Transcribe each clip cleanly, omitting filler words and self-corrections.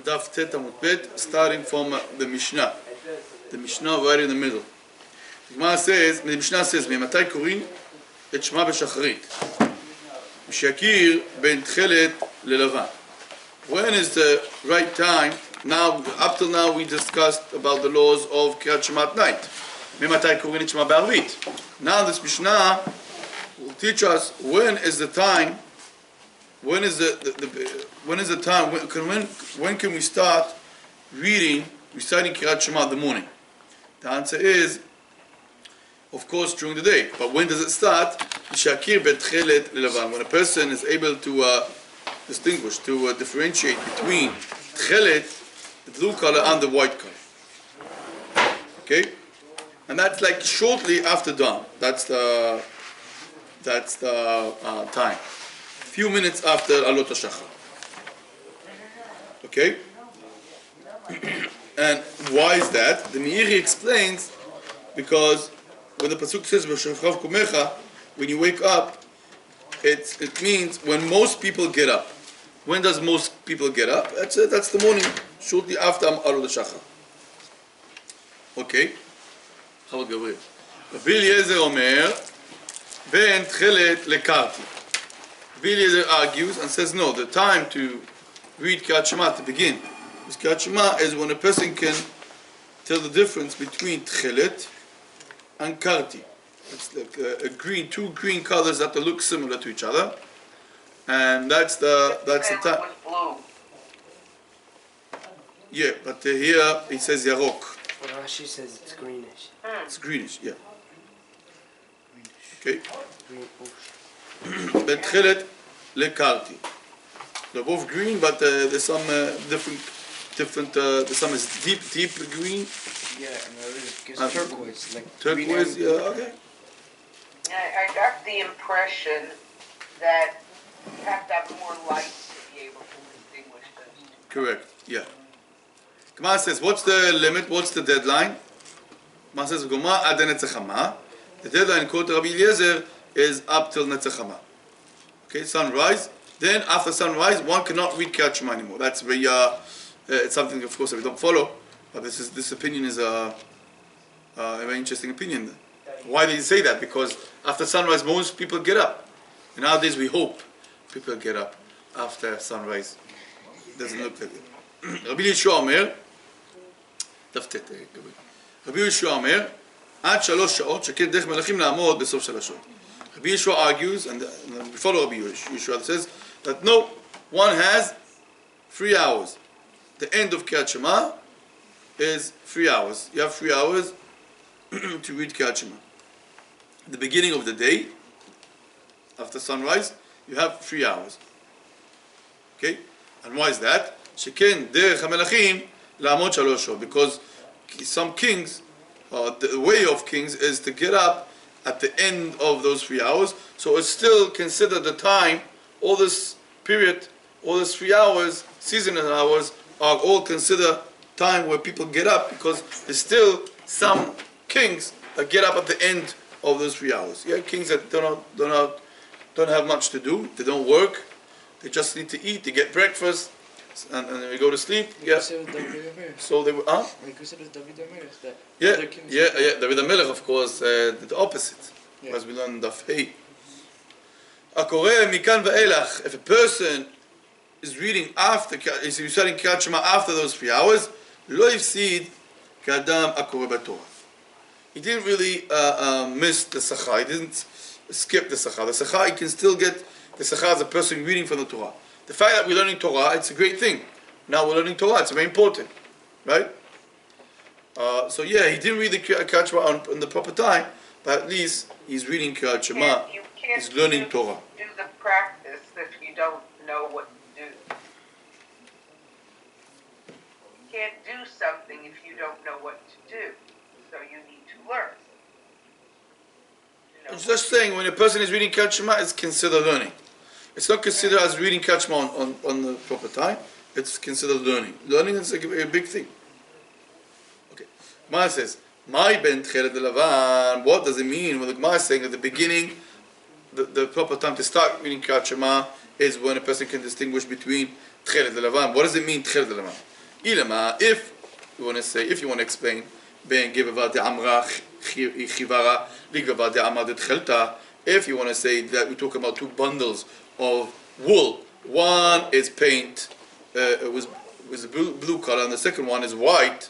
Daf Tet Amud Bet, starting from the Mishnah. The Mishnah right in the middle. The Gemara says, the Mishnah says, "Me'matai korin et Shema b'shacharit, Mishakir ben Tchelet lelavan." When is the right time? Now, up till now, we discussed about the laws of Kriyat Shema at night. Me'matai korin et Shema b'arvit. Now, this Mishnah will teach us when is the time. When is the time? When can we start reciting Kriyat Shema in the morning? The answer is, of course, during the day. But when does it start? When a person is able to distinguish, to differentiate between tchelet, the blue color, and the white color. Okay, and that's like shortly after dawn. That's the time. Few minutes after Alot HaShachar. Okay? And why is that? The Meiri explains, because when the Pasuk says, V'shachav kumecha, when you wake up, it means when most people get up. When does most people get up? That's the morning, shortly after Alot HaShachar. Okay? How about Gabriel? Rabbi Eliezer Omer, Ben Tchelet lekarti. Rabbi Eliezer argues and says, no, the time to read Kriyat Shema to begin. Because Kriyat Shema is when a person can tell the difference between Tchelet and Karti. It's like two green colors that look similar to each other. And that's the time. Yeah, but here it says Yarok. But Rashi says it's greenish. It's greenish, yeah. Okay. Greenish. Ben Tchelet lekarti. They're both green, but there's some different. Some is deep green. Yeah, and the other is turquoise, like turquoise. Yeah, okay. I got the impression that you have to have more light to be able to distinguish those. Correct. Yeah. Gemara says, what's the limit? What's the deadline? Gemara says, Goma ad netzachama. The deadline, according to Rabbi Eliezer, is up till netzachama. Okay, sunrise. Then after sunrise, one cannot read Kriyat Shema anymore. That's very it's something, of course, that we don't follow. But this opinion is a very interesting opinion. Why did he say that? Because after sunrise, most people get up. And nowadays, we hope people get up after sunrise. It doesn't look like it. Rabbi Yeshua Omer, Rabbi Yeshua Omer, עד 3 שעות שכן דרך מלכים לעמוד בסוף 3 שעות. Rabbi Yeshua argues, and we follow Rabbi Yeshua, that says that no, one has 3 hours. The end of Kriyat Shema is 3 hours. You have 3 hours to read Kriyat Shema. At the beginning of the day, after sunrise, you have 3 hours. Okay? And why is that? שכן דרך המלכים לעמוד 3 שעות. Because some kings, the way of kings is to get up at the end of those 3 hours. So it's still considered the time, all this period, all these 3 hours, seasonal hours, are all considered time where people get up, because there's still some kings that get up at the end of those 3 hours. Yeah, kings that don't have much to do, they don't work, they just need to eat, they get breakfast, and then they go to sleep. Yeah. So they were, Like we said with David HaMelech, that David HaMelech, of course, the opposite, as we learned in Daf Hey. If a person is reading is reciting Kriyat Shema after those 3 hours, lo yifsid k'adam akoreh b'Torah. He didn't really miss the Sachar. He didn't skip the Sachar. The Sachar, he can still get the Sachar as a person reading from the Torah. The fact that we're learning Torah, it's a great thing. Now we're learning Torah, it's very important, right? So yeah, he didn't read the Kriyat Shema on the proper time, but at least he's reading Kriyat Shema. He's learning Torah. Do the practice if you don't know what to do. You can't do something if you don't know what to do. So you need to learn. It's just saying, when a person is reading Kriyat Shema, it's considered learning. It's not considered as reading Kriyat Shema on the proper time. It's considered learning. Learning is a big thing. Okay. Gemara says, "My ben tchelet levan." What does it mean when the Gemara is saying at the beginning, the proper time to start reading Kriyat Shema is when a person can distinguish between tchelet levan? What does it mean, tchelet levan? Ilama, if you want to explain, Ben Givava de Amra Chivara, Ligava de Amad Chelta, if you want to say that we talk about two bundles of wool, one is paint, was blue color, and the second one is white.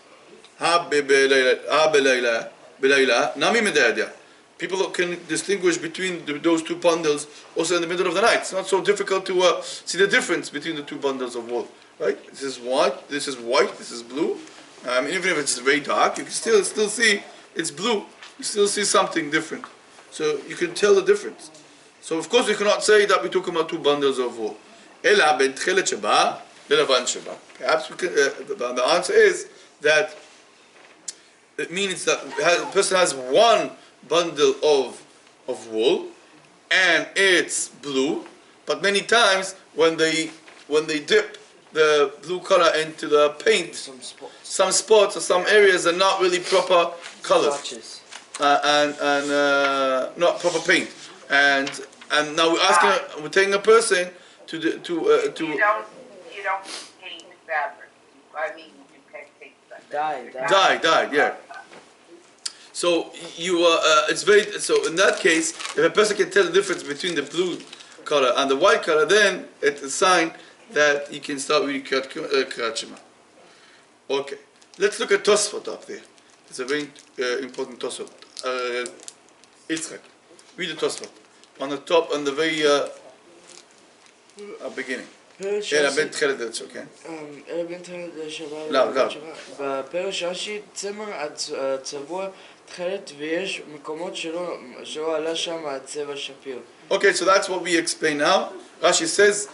People can distinguish between those two bundles also in the middle of the night. It's not so difficult to see the difference between the two bundles of wool. Right? This is white, this is blue. Even if it's very dark, you can still see it's blue. You still see something different. So you can tell the difference. So of course we cannot say that we're talking about two bundles of wool. Perhaps we can, the answer is that it means that a person has one bundle of wool and it's blue, but many times when they dip the blue color into the paint, some spots or some areas are not really proper colors and not proper paint, and now we're telling a person to You don't paint fabric. I mean, you can paint fabric. Dye. Yeah. So so in that case, if a person can tell the difference between the blue color and the white color, then it's a sign that he can start reading Kriyat Shema. Okay, let's look at Tosfot up there. It's a very important Tosfot. Yitzchak, read the Tosfot on the top, on the very beginning. אלא בין תחילת דרך, כן? אלא בין תחילת שבה. לא. בפרש רש"י צמר צבוע תכלת ויש מקומות שלא עלה שם הצבע שפיר. Okay, so that's what we explain now. Rashi says,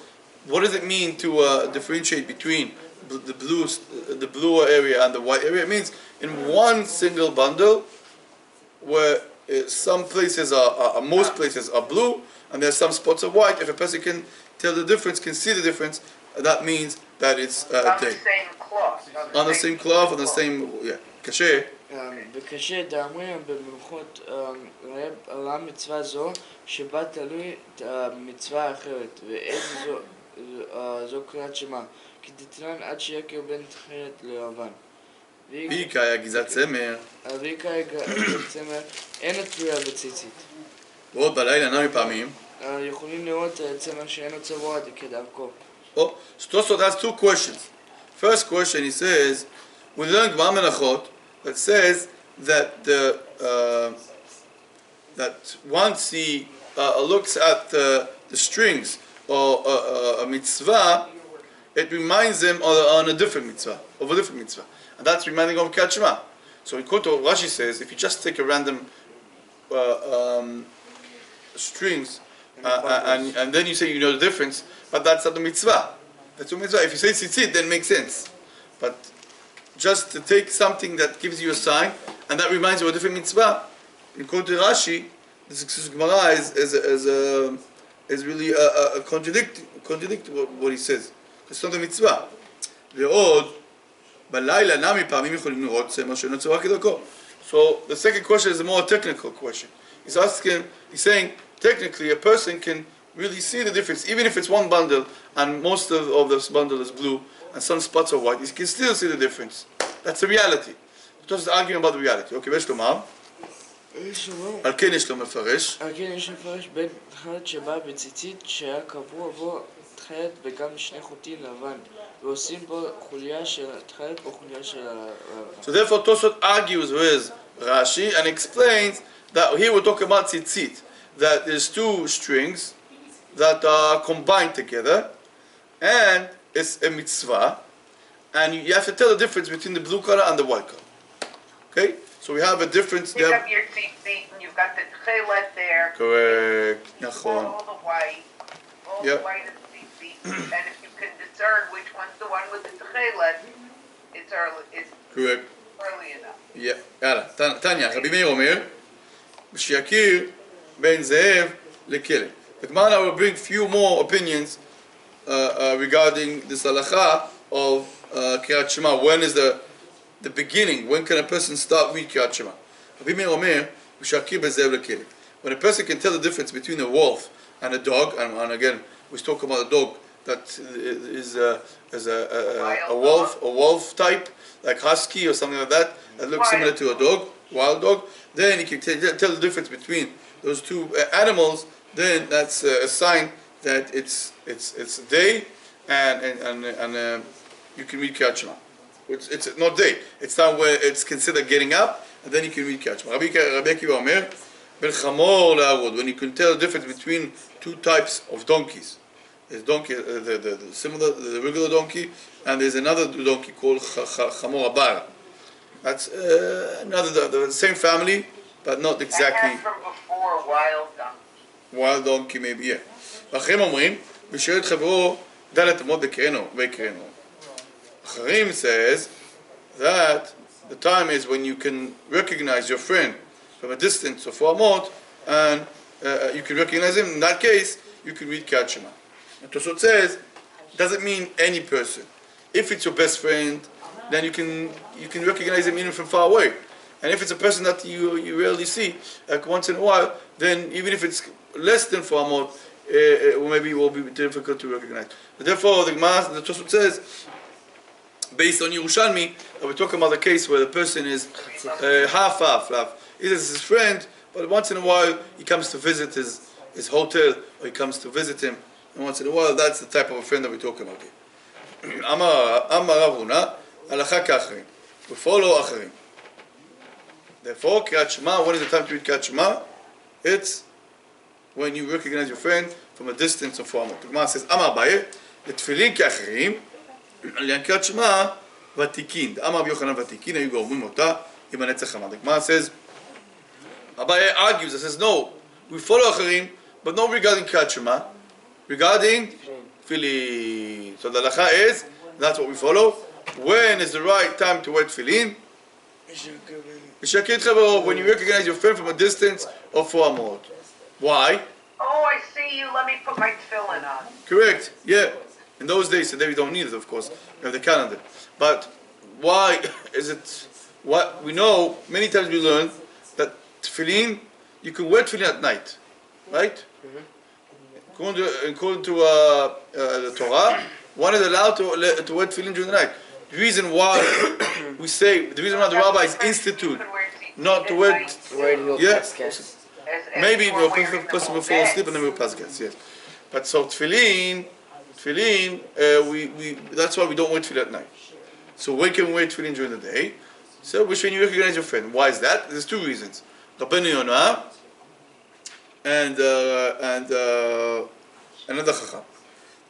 what does it mean to differentiate between the blue area and the white area? It means in one single bundle, where some places most places are blue, and there's some spots of white. If a person can tell the difference, can see the difference, that means that it's on the same cloth. On the same cloth, on the same, קשה. וקשה דאמרים במלכות רב עלה מצווה זו שבה תלוי מצווה אחרת, ואיזו זו קריאת שמע, כי דתנן עד שיקר בין תכלת ללבן. ויקה היה גזעת צמר. ויקה היה גזעת צמר, אין התלויה בציצית. ועוד בלילה נמי פעמים. יכולים לראות צמר שאינו צבוע כדרכו. So Tosfot has two questions. First question, he says, we learned Gemara Menachot that says that that once he looks at the strings or a mitzvah, it reminds him on a different mitzvah, and that's reminding of Kriyat Shema. So in Koto, Rashi says, if you just take a random strings and then you say you know the difference, but that's not the mitzvah. That's a mitzvah. If you say tzitzit, then it makes sense. But just to take something that gives you a sign and that reminds you of a different mitzvah, in Koto Rashi, this Gemara is really a contradict what he says. It's not a mitzvah. So the second question is a more technical question. He's saying technically a person can really see the difference, even if it's one bundle and most of this bundle is blue and some spots are white, you can still see the difference. That's the reality. Just arguing about the reality. Okay, ויש לומר, על כן יש לו מפרש. על כן יש מפרש בין תכלת שבא בציצית שהיה קבוע בו תכלת וגם שני חוטים לבן ועושים בו חוליה של תכלת או חוליה של לבן. So therefore Tosfot argues with Rashi and explains that here we're talking about tzitzit, that there's two strings that are combined together and it's a mitzvah, and you have to tell the difference between the blue color and the white color. Okay? So we have a difference You there. have your tzitzit and you've got the tchelet there. Correct. Nachon. All the white. All Yep. the white is tzitzit. And if you can discern which one's the one with the tchelet, it's Correct. early enough. Yeah. יאללה. תניא, רבי מאיר אומר, שיכיר בין זאב לכלב. The Gemara will bring few more opinions regarding this halacha of Kriyat Shema. When is the beginning? When can a person start read Kriyat Shema? Rabbi Meir Omer, "V'shakir bezev lekelev." When a person can tell the difference between a wolf and a dog, and again we talk about a dog that is a wolf type, like husky or something like that, that looks similar to a dog, wild dog, then you can tell the difference between those two animals. Then that's a sign that it's day, and you can read Kriyat Shema. It's not day. It's time where it's considered getting up, and then you can read Kriyat Shema. Rabbi Akiva Omer, ben chamor le'arod, when you can tell the difference between two types of donkeys. There's donkey, the regular donkey, and there's another donkey called chamor abar. That's the same family, but not exactly. That from before wild donkey. Wild donkey maybe, yeah. Ahaim אומרים, ושואל את חברו, דלת אמות בקרנו. Ahaim says that the time is when you can recognize your friend from a distance of 4 amot, and you can recognize him. In that case, you can read Kriyat Shema. And Tosfot says, doesn't mean any person. If it's your best friend, then you can recognize him even from far away. And if it's a person that you rarely see, like once in a while, then even if it's less than 4 amot, maybe it will be difficult to recognize. But therefore, the Tosfot says, based on Yerushalmi, we're talking about a case where the person is half. Either it's his friend, but once in a while he comes to visit his hotel, or he comes to visit him, and once in a while, that's the type of a friend that we're talking about here. Amar Rav Huna, halacha k'acharim. We follow acharim. Therefore, Kriyat Shema, when is the time to read Kriyat Shema? It's when you recognize your friend from a distance of 4 amot. The Gemara says, Amar Abaye, לתפילין כאחרים, לעניין קריאת שמע, ותיקין. אמר רבי יוחנן ותיקין, היו גורמים אותה עם הנצח חמה. The Gemara says, Abaye argues and says, no, we follow אחרים, but not regarding קריאת שמע, regarding תפילין. So the halacha is, that's what we follow. When is the right time to wear tefillin? When you recognize your friend from a distance of 4 amot. Why? Oh, I see you. Let me put my tefillin on. Correct. Yeah. In those days, today we don't need it, of course. We have the calendar. But why is it? What we know, many times we learn that tefillin, you can wear tefillin at night, right? According to the Torah, one is allowed to wear tefillin during the night. The reason why we say, the reason why the rabbis institute not to wear, maybe we'll person before asleep and then we'll pass gas, yes. But so tefillin, we that's why we don't wear tefillin at night. So when can we wear tefillin during the day? So which when you recognize your friend. Why is that? There's 2 reasons. Rabbeinu Yonah and another chacham.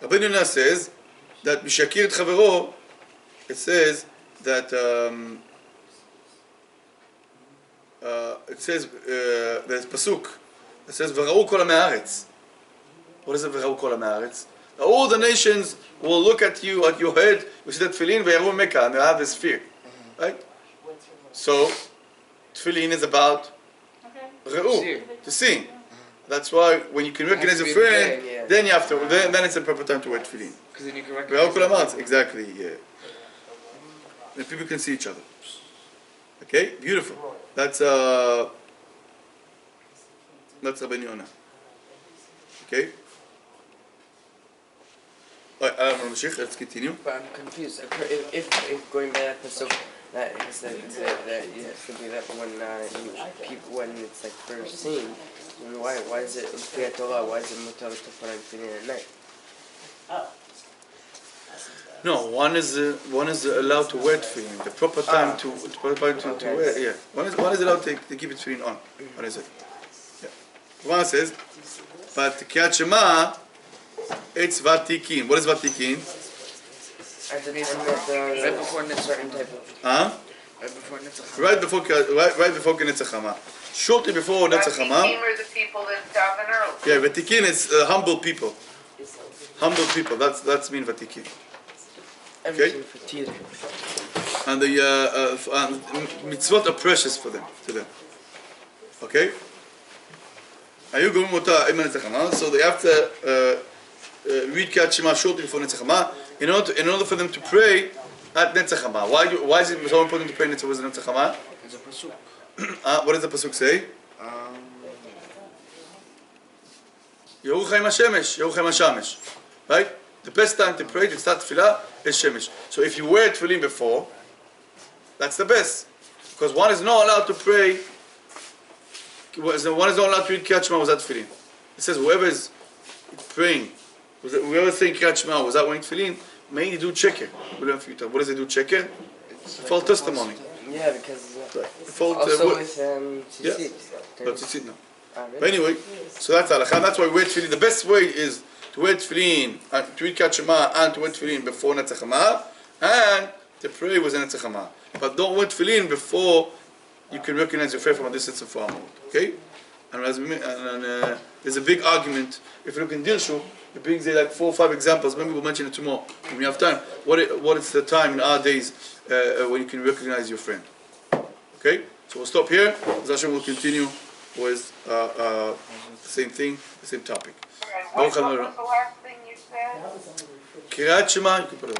Rabbeinu Yonah says that Mishakir et Chavero. It says that it says there's pasuk. It says v'ra'u kol ha'me'aretz. What is it? V'ra'u kol ha'me'aretz. All the nations will look at you, at your head. We see that tefillin v'yaru Mecca, and they have this fear, right? So tefillin is about ra'u, to see. That's why when you can recognize a friend, then you have to. Then it's the proper time to wear tefillin. Because then you can recognize. V'ra'u kol ha'me'aretz, exactly. Yeah. Then people can see each other. Okay, beautiful. That's Rabbeinu Yonah. Okay. Let's continue. But I'm confused. If going by that pasuk, that it said that you have to do that when it's like first seen. Why is it in Torah? Why is it mutar to put on tefillin at night? No, one is allowed to wear tefillin. The proper time to wear. Yeah, one is allowed to keep it tefillin on. What is it? Yeah. One says, but Kriyat Shema, it's vatikin. What is vatikin? At the right before a certain type of. Huh? Right before Netzach Hama. Shortly before Netzach Hama. Vatikin are the people that daven early. Yeah, vatikin is humble people. Humble people. That's mean vatikin. Okay. And the mitzvot are precious to them. Okay. So they have to read Kriyat Shema shortly before Netzach Hama in order for them to pray at Netzach Hama. Why is it so important to pray Netzach Hama? There's a pasuk. What does the pasuk say? Yeruchim Hashemesh. Right? the best time to pray to start tefillah is Shemesh. So if you wear tefillin before, that's the best. Because one is not allowed to pray, one is not allowed to read Kriyat Shema without tefillin. It says whoever is praying, whoever is saying Kriyat Shema without wearing tefillin, may do checker. What does it do checker? False testimony. Yeah, because False, also with yes. tzitzit. No, tzitzit no. But anyway, so that's halakha. That's why we wear tefillin. The best way is to wear tefillin, to read Kriyat Shema, and to wear tefillin before Netzach Hama, and to pray with Netzach Hama. But don't wear tefillin before you can recognize your faith from a distance and far. Okay? And there's a big argument. If you look in Dirshu, it brings there like 4 or 5 examples. Maybe we'll mention it tomorrow when we have time. What is the time in our days when you can recognize your friend? Okay? So we'll stop here. Zashem will continue with the same thing, the same topic. What was the last thing you said? Kriyat Shema, you can put it.